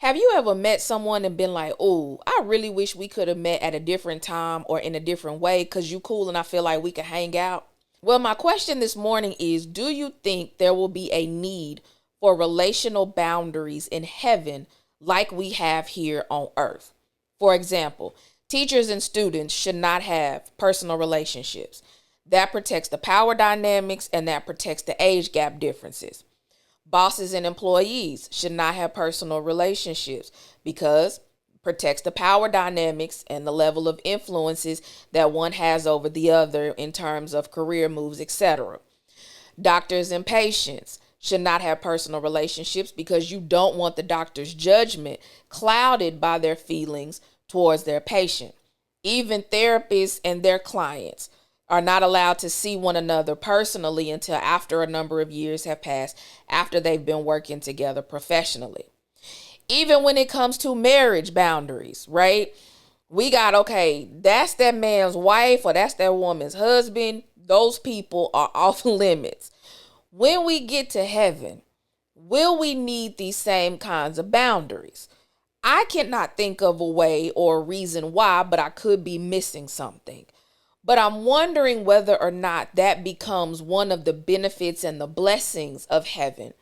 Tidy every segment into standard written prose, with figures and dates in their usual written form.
Have you ever met someone and been like, oh, I really wish we could have met at a different time or in a different way because you cool and I feel like we could hang out? Well, my question this morning is, do you think there will be a need for relational boundaries in heaven like we have here on earth? For example, teachers and students should not have personal relationships. That protects the power dynamics and that protects the age gap differences. Bosses and employees should not have personal relationships because protects the power dynamics and the level of influences that one has over the other in terms of career moves, etc. Doctors and patients should not have personal relationships because you don't want the doctor's judgment clouded by their feelings towards their patient. Even therapists and their clients are not allowed to see one another personally until after a number of years have passed, after they've been working together professionally. Even when it comes to marriage boundaries, right? We got, okay, that's that man's wife or that's that woman's husband. Those people are off limits. When we get to heaven, will we need these same kinds of boundaries? I cannot think of a way or a reason why, but I could be missing something. But I'm wondering whether or not that becomes one of the benefits and the blessings of heaven,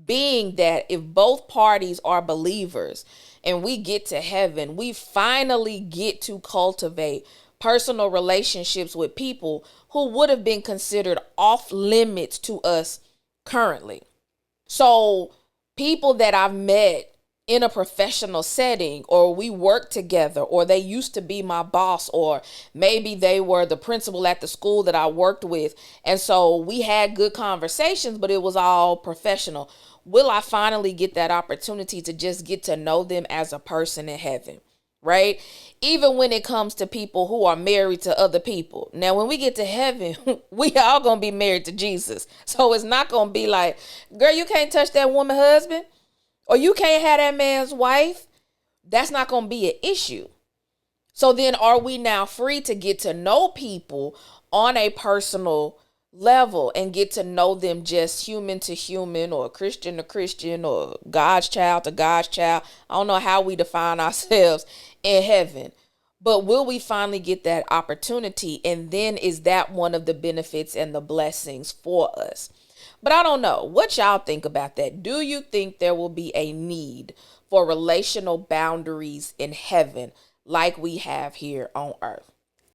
being that if both parties are believers and we get to heaven, we finally get to cultivate personal relationships with people who would have been considered off limits to us currently. So people that I've met in a professional setting, or we work together, or they used to be my boss, or maybe they were the principal at the school that I worked with. And so we had good conversations, but it was all professional. Will I finally get that opportunity to just get to know them as a person in heaven? Right? Even when it comes to people who are married to other people. Now, when we get to heaven, we all going to be married to Jesus. So it's not going to be like, girl, you can't touch that woman's husband, or you can't have that man's wife. That's not going to be an issue. So then are we now free to get to know people on a personal level and get to know them just human to human, or Christian to Christian, or God's child to God's child? I don't know how we define ourselves in heaven, but will we finally get that opportunity? And then is that one of the benefits and the blessings for us? But I don't know. What y'all think about that? Do you think there will be a need for relational boundaries in heaven like we have here on earth?